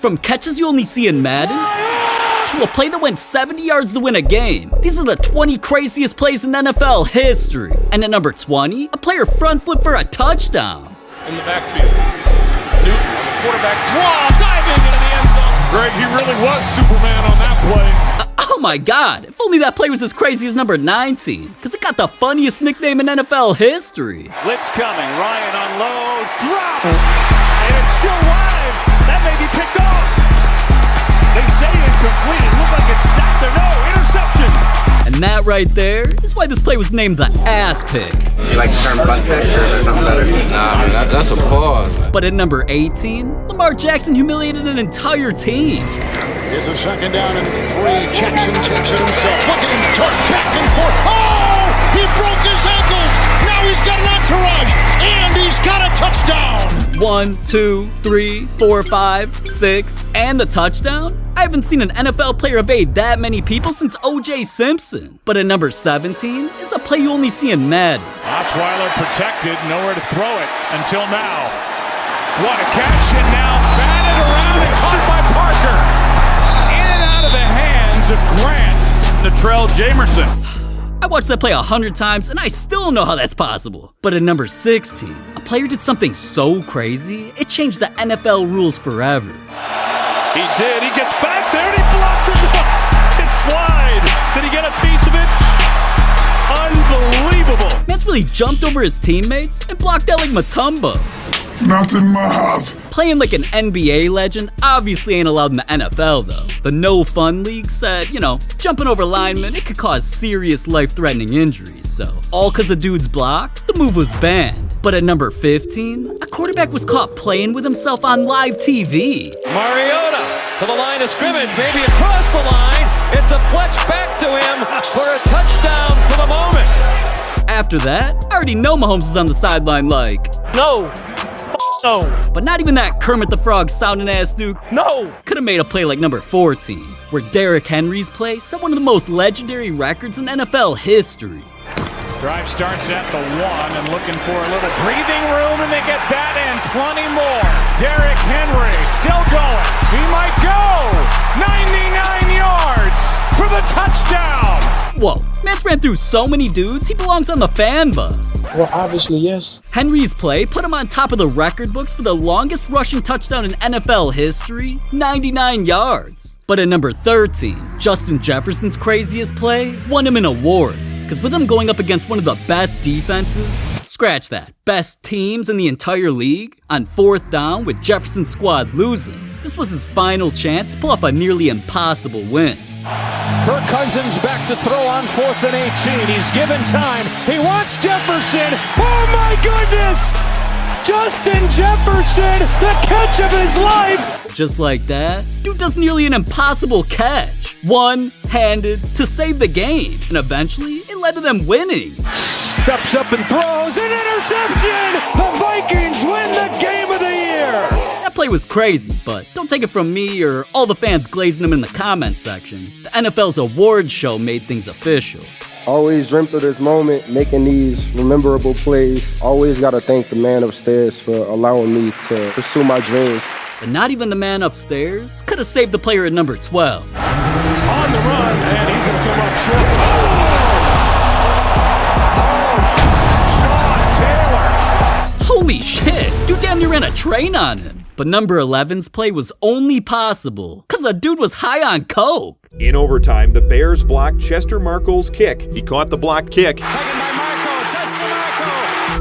From catches you only see in Madden to a play that went 70 yards to win a game. These are the 20 craziest plays in NFL history. And at number 20, a player front flip for a touchdown. In the backfield, Newton on the quarterback draw, diving into the end zone. Greg, he really was Superman on that play. Oh my God, if only that play was as crazy as number 19, because it got the funniest nickname in NFL history. Blitz coming, Ryan unloads, drops, and it's still live. That may be picked off. They say incomplete, it looked like it's sacked or no, interception. And that right there is why this play was named the ass pick. You like the term butt pick, or is there something better? Nah, man, that's a pause. But at number 18, Lamar Jackson humiliated an entire team. It's a second down and 3. Jackson takes it himself. Look at him turn back and forth. Oh! He broke his ankles. Now he's got an entourage. And he's got a touchdown. 1, 2, 3, 4, 5, 6, and the touchdown? I haven't seen an NFL player evade that many people since O.J. Simpson. But at number 17 is a play you only see in Madden. Osweiler protected, nowhere to throw it until now. What a catch, and now batted around and caught by Parker. In and out of the hands of Grant. Natrell Jamerson. I watched that play 100 times and I still don't know how that's possible. But at number 16, a player did something so crazy, it changed the NFL rules forever. He did, he gets back there and he blocks it. It's wide. Did he get a piece of it? Unbelievable. Man's really jumped over his teammates and blocked out like Mutombo. Not in my house. Playing like an NBA legend obviously ain't allowed in the NFL though. The no fun league said, jumping over linemen, it could cause serious life-threatening injuries. So, all cause a dude's block, the move was banned. But at number 15, a quarterback was caught playing with himself on live TV. Mariota to the line of scrimmage, maybe across the line. It deflects back to him for a touchdown for the moment. After that, I already know Mahomes is on the sideline like, No. No. But not even that Kermit the Frog sounding ass dude. No. Could have made a play like number 14, where Derrick Henry's play set one of the most legendary records in NFL history. Drive starts at the 1 and looking for a little breathing room, and they get that and plenty more. Derrick Henry still going. He might go 99 yards for the touchdown. Whoa, Mance ran through so many dudes, he belongs on the fan bus. Well, obviously, yes. Henry's play put him on top of the record books for the longest rushing touchdown in NFL history, 99 yards. But at number 13, Justin Jefferson's craziest play won him an award. Because with him going up against one of the best defenses, scratch that, best teams in the entire league, on 4th down with Jefferson's squad losing, this was his final chance to pull off a nearly impossible win. Kirk Cousins back to throw on 4th and 18. He's given time. He wants Jefferson. Oh my goodness! Justin Jefferson, the catch of his life! Just like that, dude does nearly an impossible catch. One-handed to save the game. And eventually, it led to them winning. Steps up and throws an interception! The Vikings win the game of the year! That play was crazy, but don't take it from me or all the fans glazing them in the comment section. The NFL's awards show made things official. Always dreamt of this moment, making these memorable plays. Always got to thank the man upstairs for allowing me to pursue my dreams. But not even the man upstairs could have saved the player at number 12. On the run, and he's going to come up short. Oh! Sean Taylor! Holy shit, dude damn near ran a train on him. But number 11's play was only possible because a dude was high on coke. In overtime, the Bears blocked Chester Marcole's kick. He caught the blocked kick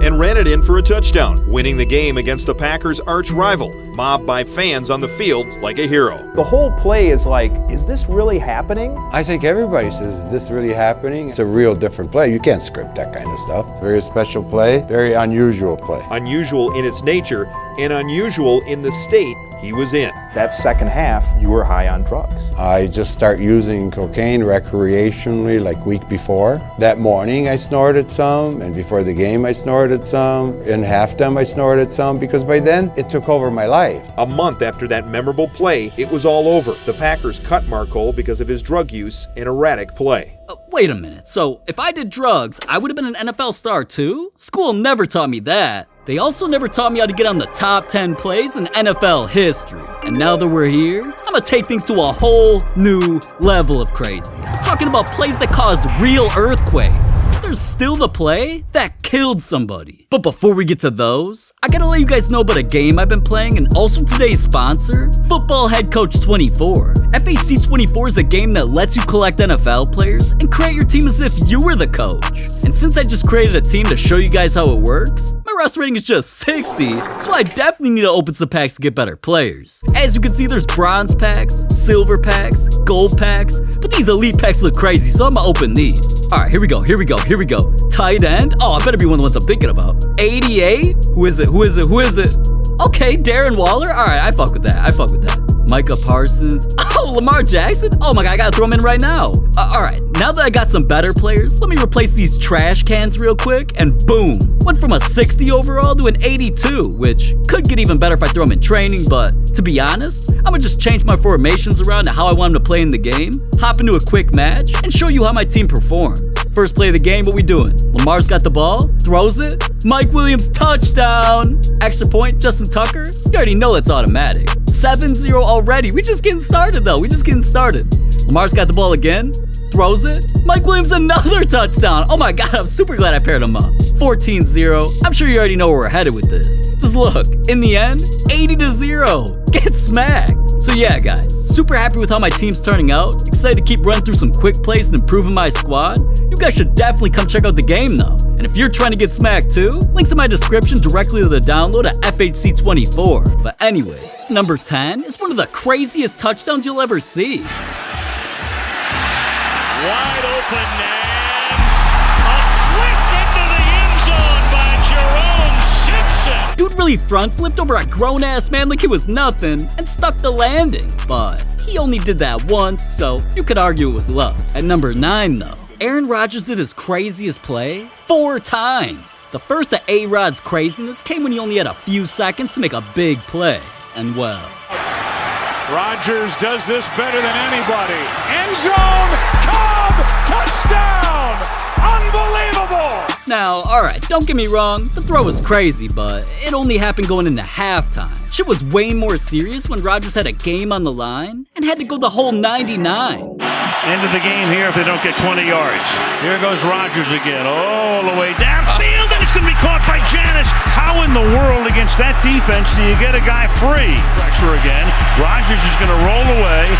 and ran it in for a touchdown, winning the game against the Packers' arch rival, mobbed by fans on the field like a hero. The whole play is like, is this really happening? I think everybody says, is this really happening? It's a real different play. You can't script that kind of stuff. Very special play, very unusual play. Unusual in its nature and unusual in the state he was in. That second half, you were high on drugs. I just start using cocaine recreationally like week before. That morning I snorted some, and before the game I snorted some. In halftime I snorted some, because by then it took over my life. A month after that memorable play, it was all over. The Packers cut Marcole because of his drug use and erratic play. Wait a minute, so if I did drugs, I would have been an NFL star too? School never taught me that. They also never taught me how to get on the top 10 plays in NFL history. And now that we're here, I'm gonna take things to a whole new level of crazy. I'm talking about plays that caused real earthquakes. There's still the play that killed somebody. But before we get to those, I gotta let you guys know about a game I've been playing and also today's sponsor, Football Head Coach 24. FHC 24 is a game that lets you collect NFL players and create your team as if you were the coach. And since I just created a team to show you guys how it works, my roster rating is just 60, so I definitely need to open some packs to get better players. As you can see, there's bronze packs, silver packs, gold packs, but these elite packs look crazy, so I'm gonna open these. Alright, here we go. Tight end? Oh, I better be one of the ones I'm thinking about. 88? Who is it? Okay, Darren Waller? Alright, I fuck with that. Micah Parsons. Oh, Lamar Jackson? Oh my god, I gotta throw him in right now. Alright, now that I got some better players, let me replace these trash cans real quick, and boom. Went from a 60 overall to an 82, which could get even better if I throw him in training, but to be honest, I'm gonna just change my formations around to how I want him to play in the game, hop into a quick match, and show you how my team performs. First play of the game, what we doing? Lamar's got the ball, throws it, Mike Williams touchdown! Extra point, Justin Tucker? You already know that's automatic. 7-0 already. We just getting started though. Lamar's got the ball again, throws it. Mike Williams another touchdown. Oh my god, I'm super glad I paired him up. 14-0. I'm sure you already know where we're headed with this. Just look, in the end, 80-0. Get smacked. So yeah, guys, super happy with how my team's turning out. Excited to keep running through some quick plays and improving my squad. You guys should definitely come check out the game though. And if you're trying to get smacked too, links in my description directly to the download at FHC 24. But anyways, number 10 is one of the craziest touchdowns you'll ever see. Wide open and a flick into the end zone by Jerome Simpson. Dude really front flipped over a grown ass man like it was nothing and stuck the landing. But he only did that once, so you could argue it was luck. At number 9 though, Aaron Rodgers did his craziest play 4 times. The first of A-Rod's craziness came when he only had a few seconds to make a big play. And well, Rodgers does this better than anybody. End zone, Cobb, touchdown! Unbelievable! now, alright, don't get me wrong, the throw was crazy, but it only happened going into halftime. Shit was way more serious when Rodgers had a game on the line and had to go the whole 99. End of the game here if they don't get 20 yards. Here goes Rodgers again, all the way downfield, and it's going to be caught by Janis. How in the world against that defense do you get a guy free? Pressure again. Rodgers is going to roll away,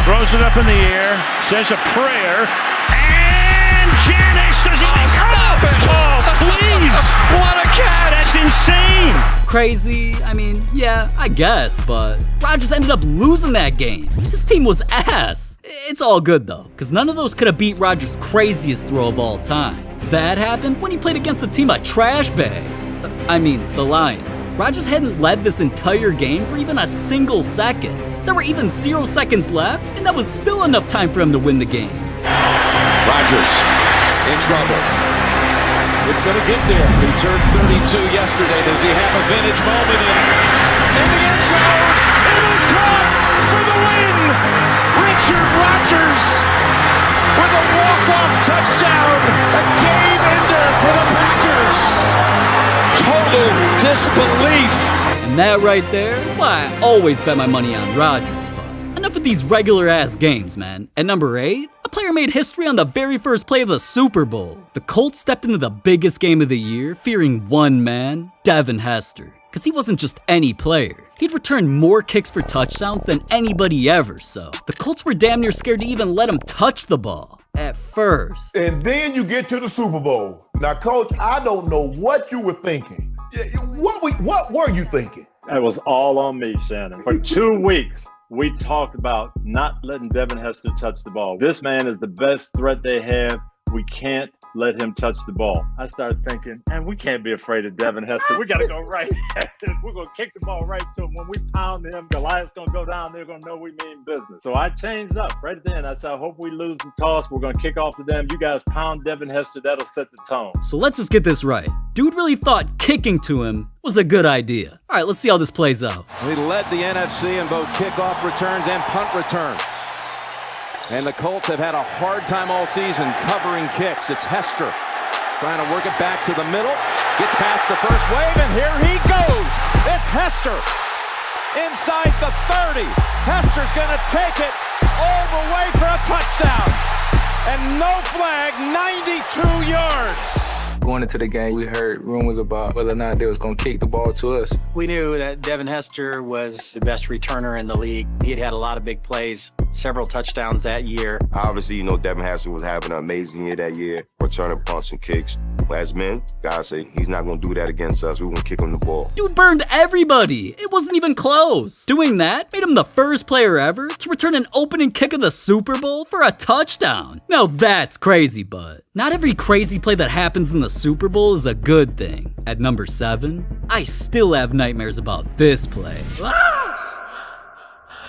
throws it up in the air, says a prayer, and Janis does he stop it! Oh, please! What a catch! That's insane! Crazy, I mean, yeah, I guess, but Rodgers ended up losing that game. His team was ass. It's all good though, because none of those could have beat Rodgers' craziest throw of all time. That happened when he played against a team of trash bags. I mean, the Lions. Rodgers hadn't led this entire game for even a single second. There were even 0 seconds left, and that was still enough time for him to win the game. Rodgers in trouble. It's going to get there. He turned 32 yesterday. Does he have a vintage moment in the end zone? It is caught for the win. Richard Rodgers with a walk-off touchdown. A game ender for the Packers. Total disbelief. And that right there is why I always bet my money on Rodgers. But enough of these regular-ass games, man. At number 8, a player made history on the very first play of the Super Bowl. The Colts stepped into the biggest game of the year, fearing one man, Devin Hester. Because he wasn't just any player. He'd returned more kicks for touchdowns than anybody ever, so the Colts were damn near scared to even let him touch the ball. At first. And then you get to the Super Bowl. Now, Coach, I don't know what you were thinking. What were you thinking? That was all on me, Shannon. For 2 weeks, we talked about not letting Devin Hester touch the ball. This man is the best threat they have. We can't let him touch the ball. I started thinking, man, we can't be afraid of Devin Hester. We got to go right at him. We're going to kick the ball right to him. When we pound him, Goliath's going to go down. They're going to know we mean business. So I changed up right then. I said, I hope we lose the toss. We're going to kick off to them. You guys pound Devin Hester. That'll set the tone. So let's just get this right. Dude really thought kicking to him was a good idea. All right, let's see how this plays out. We led the NFC in both kickoff returns and punt returns. And the Colts have had a hard time all season covering kicks. It's Hester trying to work it back to the middle. Gets past the first wave, and here he goes. It's Hester inside the 30. Hester's going to take it all the way for a touchdown. And no flag, 92 yards. Going into the game, we heard rumors about whether or not they was going to kick the ball to us. We knew that Devin Hester was the best returner in the league. He had had a lot of big plays, several touchdowns that year. Obviously, Devin Hester was having an amazing year that year, returning punts and kicks. As men, guys say, he's not going to do that against us. We're going to kick him the ball. Dude burned everybody. It wasn't even close. Doing that made him the first player ever to return an opening kick of the Super Bowl for a touchdown. Now that's crazy, but not every crazy play that happens in the Super Bowl is a good thing. At number 7, I still have nightmares about this play.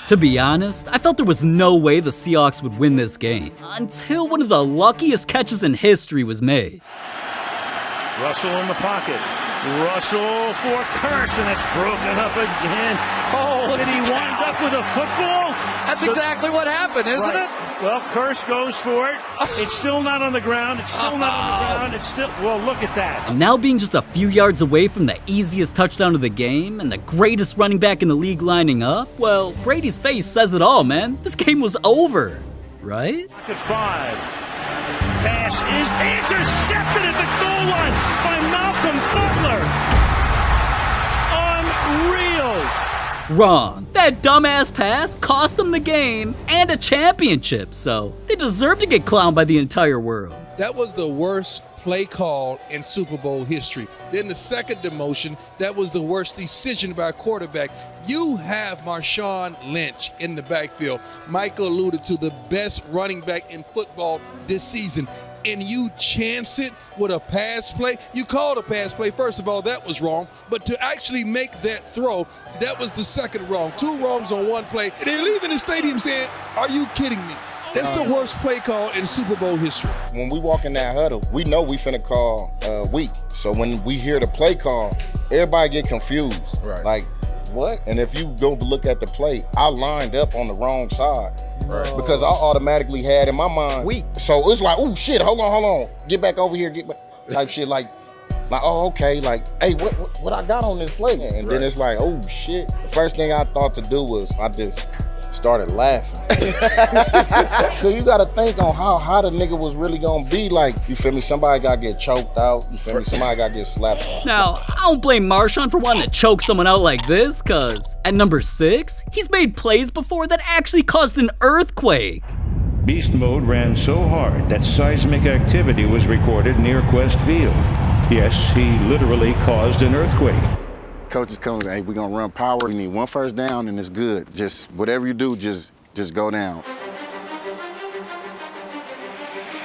To be honest, I felt there was no way the Seahawks would win this game until one of the luckiest catches in history was made. Russell in the pocket. Russell for Curse, and it's broken up again. Oh, did he wind up with a football? That's exactly what happened, isn't it? Well, Curse goes for it. It's still not on the ground. It's still not on the ground. It's still, well, look at that. And now being just a few yards away from the easiest touchdown of the game and the greatest running back in the league lining up, well, Brady's face says it all, man. This game was over, right? At 5. Pass is intercepted at the goal line by Malcolm Butler. Unreal. Wrong. That dumbass pass cost them the game and a championship, so they deserve to get clowned by the entire world. That was the worst play call in Super Bowl history. Then the second demotion, that was the worst decision by a quarterback. You have Marshawn Lynch in the backfield. Michael alluded to the best running back in football this season. And you chance it with a pass play. You called a pass play. First of all, that was wrong. But to actually make that throw, that was the second wrong. 2 wrongs on one play. And they're leaving the stadium saying, are you kidding me? That's the worst play call in Super Bowl history. When we walk in that huddle, we know we finna call weak. So when we hear the play call, everybody get confused. Right. Like, what? And if you go look at the play, I lined up on the wrong side. Right. Because I automatically had in my mind weak. So it's like, oh shit, hold on. Get back over here, get back. Type shit like, oh, okay, like, hey, what I got on this play? And then it's like, oh shit. The first thing I thought to do was I just started laughing. So you gotta think on how hot a nigga was really gonna be. Like, you feel me? Somebody gotta get choked out. You feel me? Somebody gotta get slapped. Now, I don't blame Marshawn for wanting to choke someone out like this, cause at number 6, he's made plays before that actually caused an earthquake. Beast mode ran so hard that seismic activity was recorded near Quest Field. Yes, he literally caused an earthquake. Coaches come, hey, we're gonna run power. You need 1 first down and it's good. Just whatever you do, just go down.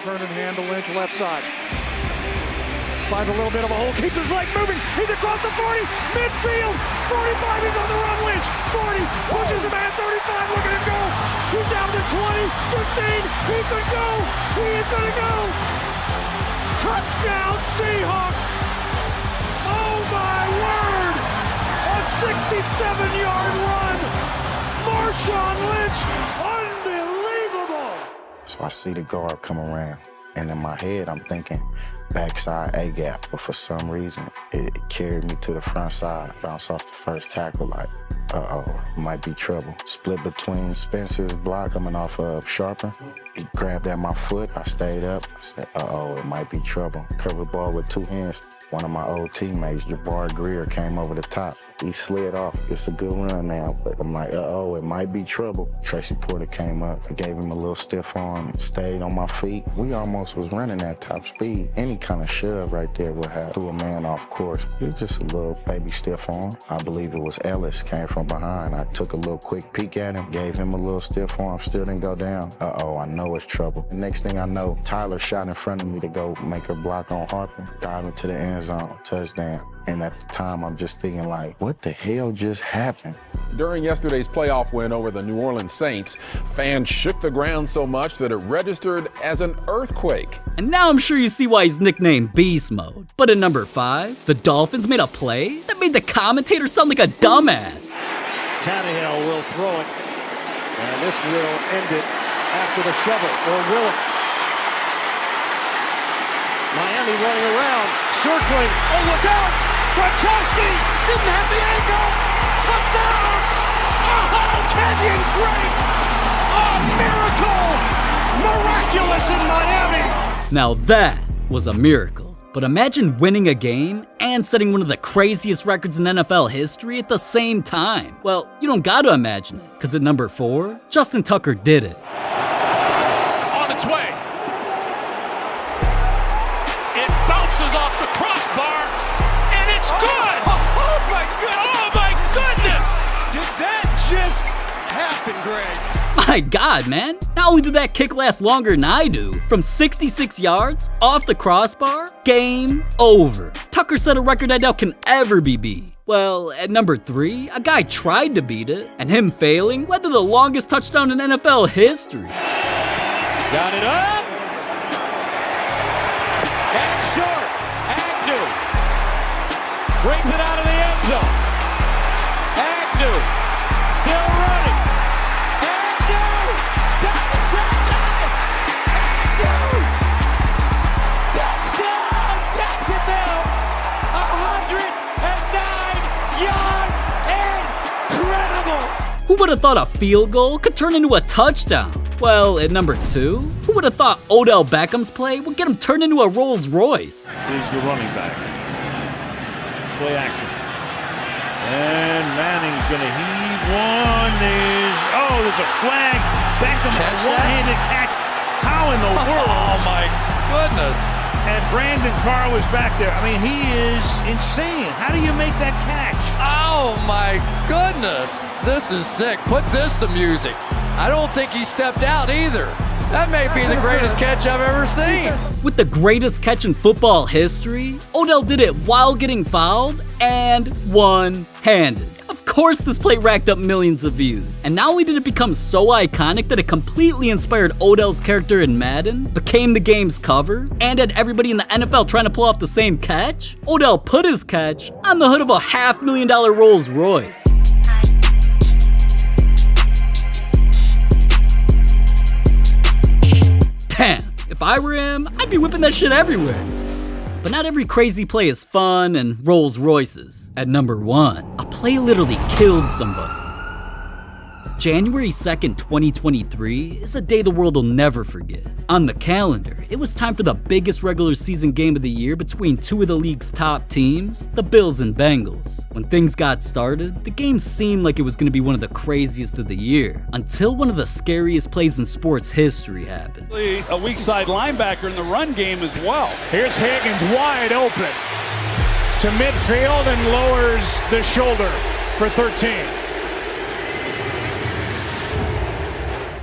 Vernon hand to Lynch, left side. Finds a little bit of a hole, keeps his legs moving. He's across the 40, midfield, 45, he's on the run, Lynch. 40, pushes him at 35, look at him go. He's down to 20, 15, he could go. He is gonna go. Touchdown, Seahawks. Oh my word. A 67-yard run. Marshawn Lynch, unbelievable. So I see the guard come around, and in my head I'm thinking backside A-gap, but for some reason it carried me to the front side, bounced off the first tackle like, might be trouble. Split between Spencer's block coming off of Sharper. He grabbed at my foot, I stayed up, I said, it might be trouble. Covered ball with 2 hands. One of my old teammates, Jabbar Greer, came over the top. He slid off. It's a good run now, but I'm like, it might be trouble. Tracy Porter came up. I gave him a little stiff arm, stayed on my feet. We almost was running at top speed. Any kind of shove right there would have threw a man off course. It was just a little baby stiff arm. I believe it was Ellis, came from behind. I took a little quick peek at him, gave him a little stiff arm, still didn't go down. I know it's trouble. The next thing I know, Tyler shot in front of me to go make a block on Harper, dive into the end zone, touchdown. And at the time, I'm just thinking like, what the hell just happened? During yesterday's playoff win over the New Orleans Saints, fans shook the ground so much that it registered as an earthquake. And now I'm sure you see why he's nicknamed Beast Mode. But at number 5, the Dolphins made a play that made the commentator sound like a dumbass. Tannehill will throw it, and this will end it after the shovel, or will it? Miami Miami running around, circling. Oh, look out! Gronkowski didn't have the angle. Touchdown! Oh, Kenyon Drake! A miracle! Miraculous in Miami! Now that was a miracle. But imagine winning a game and setting one of the craziest records in NFL history at the same time. Well, you don't gotta imagine it, because at number 4, Justin Tucker did it. On its way. It bounces off the crossbar, and it's good! Oh my goodness! Did that just happen, Greg? My God, man. Not only did that kick last longer than I do, from 66 yards, off the crossbar, game over. Tucker set a record I doubt can ever be beat. Well, at number 3, a guy tried to beat it, and him failing led to the longest touchdown in NFL history. Got it up! And short. Agnew brings it out of the end zone. Agnew still running. Agnew! Down the sideline! Agnew! Touchdown! Jacksonville! 109 yards! Incredible! Who would have thought a field goal could turn into a touchdown? Well, at number 2, who would have thought Odell Beckham's play would get him turned into a Rolls Royce? Is the running back. Play action. And Manning's going to heave one. There's a flag. Beckham, a one-handed catch. How in the world? Oh, my goodness. And Brandon Carr was back there. I mean, he is insane. How do you make that catch? Oh, my goodness. This is sick. Put this to music. I don't think he stepped out either. That may be the greatest catch I've ever seen. With the greatest catch in football history, Odell did it while getting fouled and one-handed. Of course this play racked up millions of views. And not only did it become so iconic that it completely inspired Odell's character in Madden, became the game's cover, and had everybody in the NFL trying to pull off the same catch, Odell put his catch on the hood of a $500,000 Rolls Royce. Damn, if I were him, I'd be whipping that shit everywhere. But not every crazy play is fun and Rolls Royces. At number 1, a play literally killed somebody. January 2nd, 2023 is a day the world will never forget. On the calendar, it was time for the biggest regular season game of the year between two of the league's top teams, the Bills and Bengals. When things got started, the game seemed like it was going to be one of the craziest of the year, until one of the scariest plays in sports history happened. A weak side linebacker in the run game as well. Here's Higgins wide open to midfield and lowers the shoulder for 13.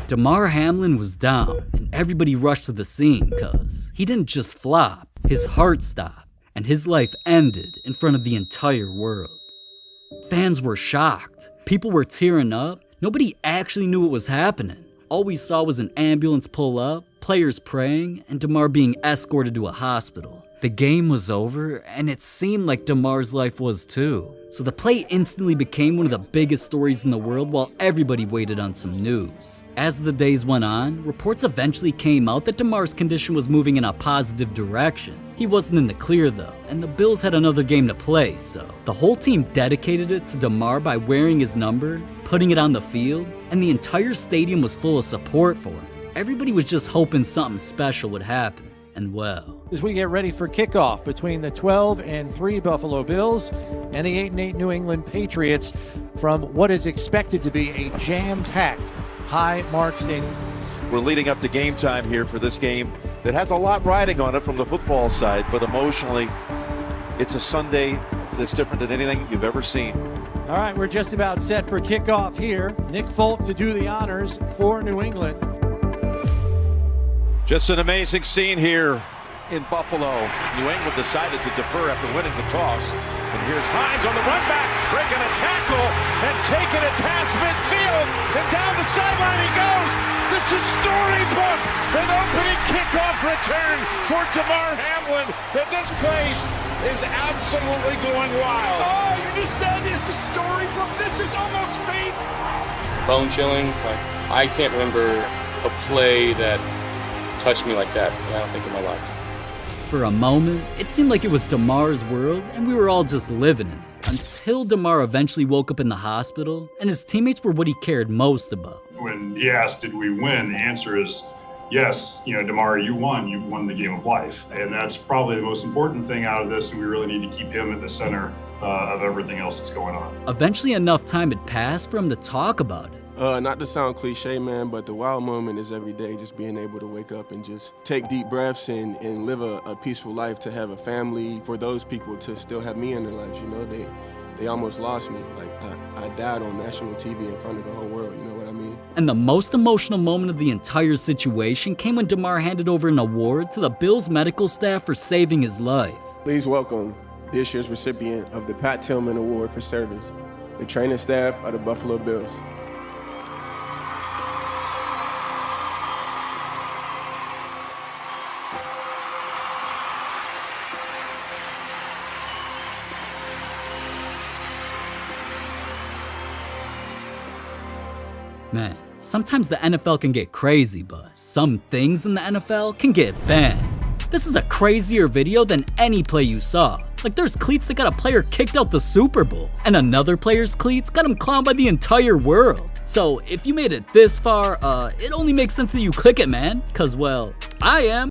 Damar Hamlin was down, and everybody rushed to the scene cause he didn't just flop, his heart stopped, and his life ended in front of the entire world. Fans were shocked, people were tearing up, nobody actually knew what was happening. All we saw was an ambulance pull up, players praying, and Damar being escorted to a hospital. The game was over, and it seemed like Damar's life was too. So the play instantly became one of the biggest stories in the world while everybody waited on some news. As the days went on, reports eventually came out that Damar's condition was moving in a positive direction. He wasn't in the clear though, and the Bills had another game to play, so the whole team dedicated it to Damar by wearing his number, putting it on the field, and the entire stadium was full of support for him. Everybody was just hoping something special would happen. And well, as we get ready for kickoff between the 12-3 Buffalo Bills and the 8-8 New England Patriots from what is expected to be a jam-packed Highmark Stadium. We're leading up to game time here for this game that has a lot riding on it from the football side, but emotionally, it's a Sunday that's different than anything you've ever seen. All right, we're just about set for kickoff here. Nick Folk to do the honors for New England. Just an amazing scene here in Buffalo. New England decided to defer after winning the toss. And here's Hines on the run back, breaking a tackle and taking it past midfield. And down the sideline he goes. This is storybook. An opening kickoff return for Damar Hamlin. And this place is absolutely going wild. Oh, you just said this is storybook. This is almost fate. Bone chilling. I can't remember a play that touched me like that, I don't think, in my life. For a moment, it seemed like it was Damar's world and we were all just living in it. Until Damar eventually woke up in the hospital and his teammates were what he cared most about. When he asked, did we win? The answer is yes. Damar, you won. You won the game of life. And that's probably the most important thing out of this, and we really need to keep him at the center of everything else that's going on. Eventually enough time had passed for him to talk about it. Not to sound cliche, man, but the wild moment is every day, just being able to wake up and just take deep breaths and live a peaceful life, to have a family, for those people to still have me in their lives. They almost lost me. Like, I died on national TV in front of the whole world, you know what I mean? And the most emotional moment of the entire situation came when Damar handed over an award to the Bills medical staff for saving his life. Please welcome this year's recipient of the Pat Tillman Award for Service, the training staff of the Buffalo Bills. Man, sometimes the NFL can get crazy, but some things in the NFL can get banned. This is a crazier video than any play you saw. Like, there's cleats that got a player kicked out the Super Bowl, and another player's cleats got him clowned by the entire world. So if you made it this far, it only makes sense that you click it, man, cause well, I am.